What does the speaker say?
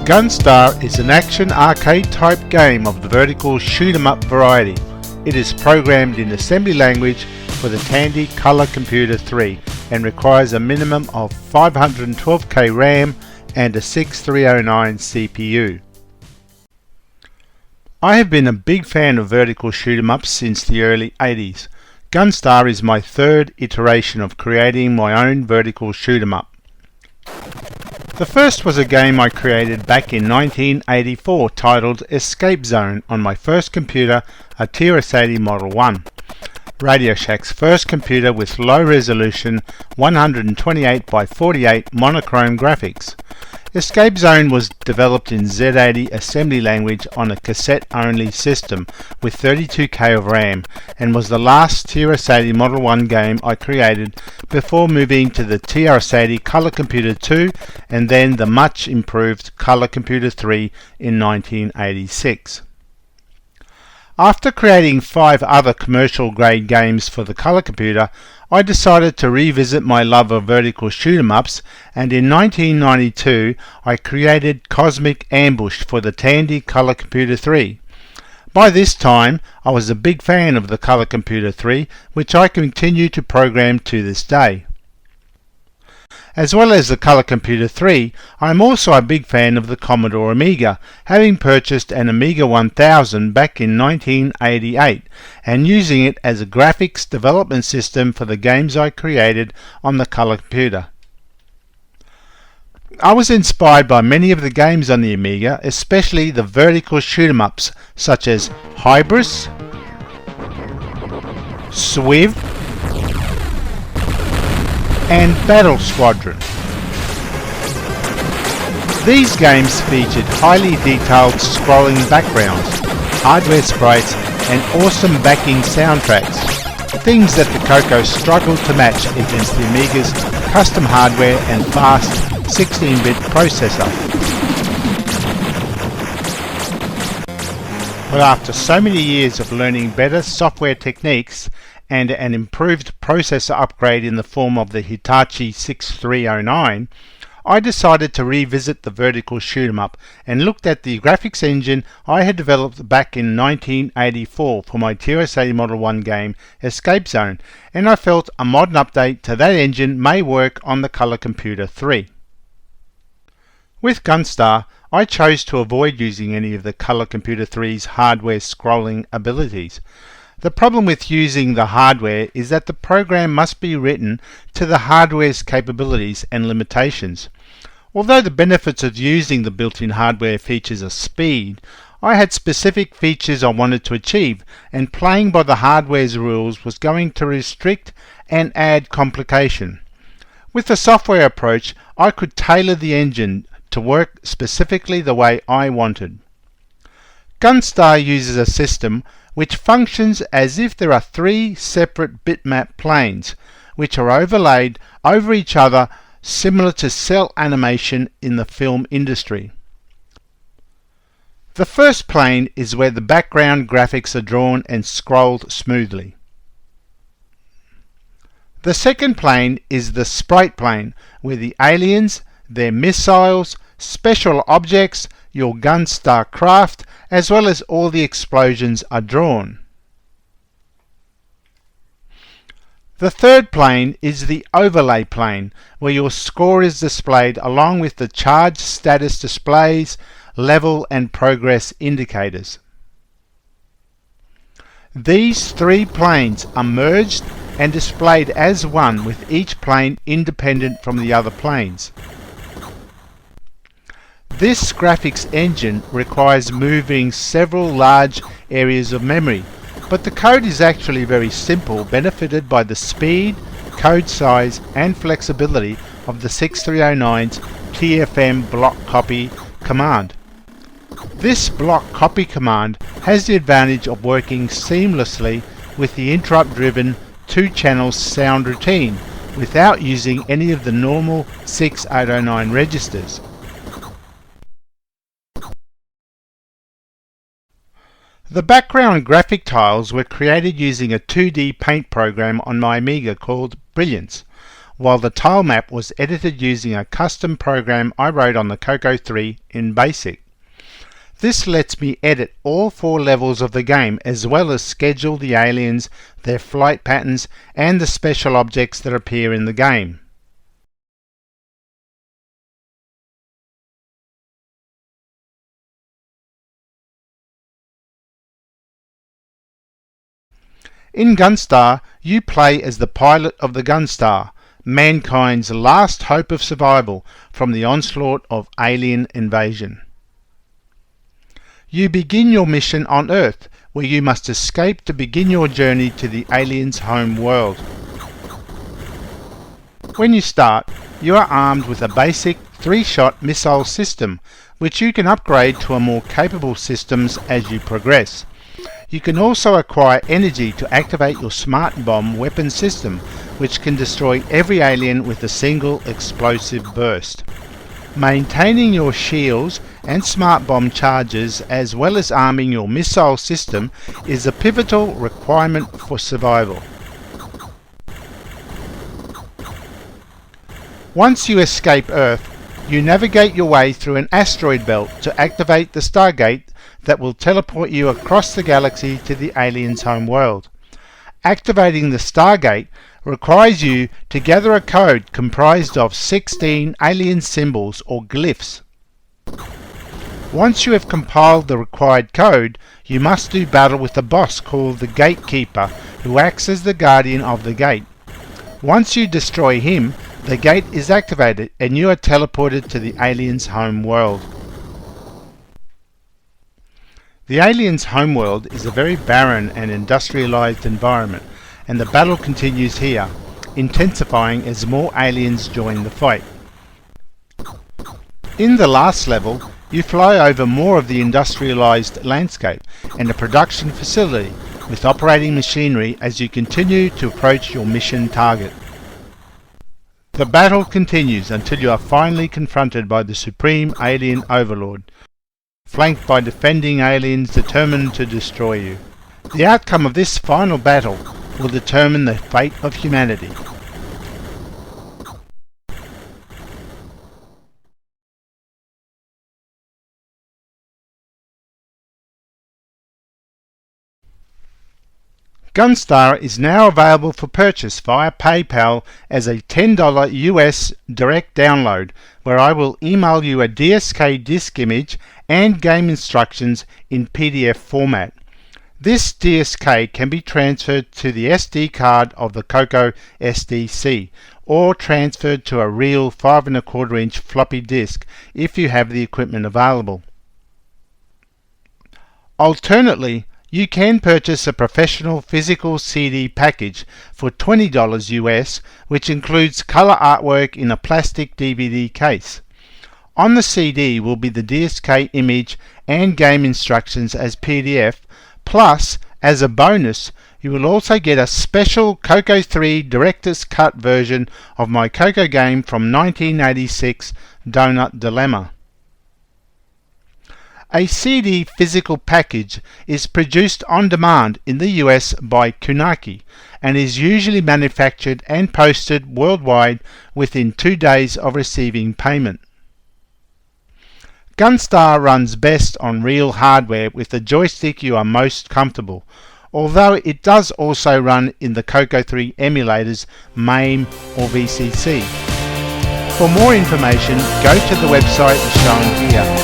Gunstar is an action arcade type game of the vertical shoot 'em up variety. It is programmed in assembly language for the Tandy Color Computer 3 and requires a minimum of 512K RAM and a 6309 CPU. I have been a big fan of vertical shoot 'em ups since the early 80s. Gunstar is my third iteration of creating my own vertical shoot 'em up. The first was a game I created back in 1984 titled Escape Zone on my first computer, a TRS-80 Model 1. Radio Shack's first computer with low resolution 128 by 48 monochrome graphics. Escape Zone was developed in Z80 assembly language on a cassette-only system with 32K of RAM and was the last TRS-80 Model 1 game I created before moving to the TRS-80 Color Computer 2 and then the much improved Color Computer 3 in 1986. After creating 5 other commercial grade games for the Color Computer, I decided to revisit my love of vertical shoot 'em ups, and in 1992 I created Cosmic Ambush for the Tandy Color Computer 3. By this time I was a big fan of the Color Computer 3, which I continue to program to this day. As well as the Color Computer 3, I am also a big fan of the Commodore Amiga, having purchased an Amiga 1000 back in 1988 and using it as a graphics development system for the games I created on the Color Computer. I was inspired by many of the games on the Amiga, especially the vertical shoot 'em ups such as Hybris, Swiv, and Battle Squadron. These games featured highly detailed scrolling backgrounds, hardware sprites, and awesome backing soundtracks, things that the Coco struggled to match against the Amiga's custom hardware and fast 16-bit processor. But after so many years of learning better software techniques and an improved processor upgrade in the form of the Hitachi 6309, I decided to revisit the vertical shoot 'em up and looked at the graphics engine I had developed back in 1984 for my TRS-80 Model 1 game Escape Zone, and I felt a modern update to that engine may work on the Color Computer 3. With Gunstar, I chose to avoid using any of the Color Computer 3's hardware scrolling abilities. The problem with using the hardware is that the program must be written to the hardware's capabilities and limitations. Although the benefits of using the built-in hardware features are speed, I had specific features I wanted to achieve, and playing by the hardware's rules was going to restrict and add complication. With the software approach, I could tailor the engine to work specifically the way I wanted. Gunstar uses a system which functions as if there are 3 separate bitmap planes, which are overlaid over each other similar to cell animation in the film industry. The first plane is where the background graphics are drawn and scrolled smoothly. The second plane is the sprite plane, where the aliens, their missiles, special objects, your Gunstar craft, as well as all the explosions are drawn. The third plane is the overlay plane, where your score is displayed along with the charge status displays, level and progress indicators. These 3 planes are merged and displayed as one, with each plane independent from the other planes. This graphics engine requires moving several large areas of memory, but the code is actually very simple, benefited by the speed, code size and flexibility of the 6309's TFM block copy command. This block copy command has the advantage of working seamlessly with the interrupt-driven 2-channel sound routine without using any of the normal 6809 registers. The background graphic tiles were created using a 2D paint program on my Amiga called Brilliance. while the tile map was edited using a custom program I wrote on the Coco 3 in BASIC. This lets me edit all 4 levels of the game, as well as schedule the aliens, their flight patterns, and the special objects that appear in the game. In Gunstar, you play as the pilot of the Gunstar, mankind's last hope of survival from the onslaught of alien invasion. You begin your mission on Earth, where you must escape to begin your journey to the aliens' home world. When you start, you are armed with a basic 3-shot missile system, which you can upgrade to a more capable systems as you progress. You can also acquire energy to activate your smart bomb weapon system, which can destroy every alien with a single explosive burst. Maintaining your shields and smart bomb charges, as well as arming your missile system, is a pivotal requirement for survival. Once you escape Earth, you navigate your way through an asteroid belt to activate the Stargate that will teleport you across the galaxy to the aliens' home world. Activating the Stargate requires you to gather a code comprised of 16 alien symbols or glyphs. Once you have compiled the required code, you must do battle with a boss called the Gatekeeper, who acts as the guardian of the gate. Once you destroy him, the gate is activated and you are teleported to the aliens' home world. The aliens' homeworld is a very barren and industrialized environment, and the battle continues here, intensifying as more aliens join the fight. In the last level, you fly over more of the industrialized landscape and a production facility with operating machinery as you continue to approach your mission target. The battle continues until you are finally confronted by the Supreme Alien Overlord, flanked by defending aliens determined to destroy you. The outcome of this final battle will determine the fate of humanity. Gunstar is now available for purchase via PayPal as a $10 US direct download, where I will email you a DSK disk image and game instructions in PDF format. This DSK can be transferred to the SD card of the Coco SDC or transferred to a real 5 1/4 inch floppy disk if you have the equipment available. Alternately, you can purchase a professional physical CD package for $20 US, which includes color artwork in a plastic DVD case. On the CD will be the DSK image and game instructions as PDF, plus, as a bonus, you will also get a special Coco 3 Director's Cut version of my Coco game from 1986, Donut Dilemma. A CD physical package is produced on demand in the US by Kunaki and is usually manufactured and posted worldwide within 2 days of receiving payment. Gunstar runs best on real hardware with the joystick you are most comfortable, although it does also run in the Coco 3 emulators MAME or VCC. For more information, go to the website shown here.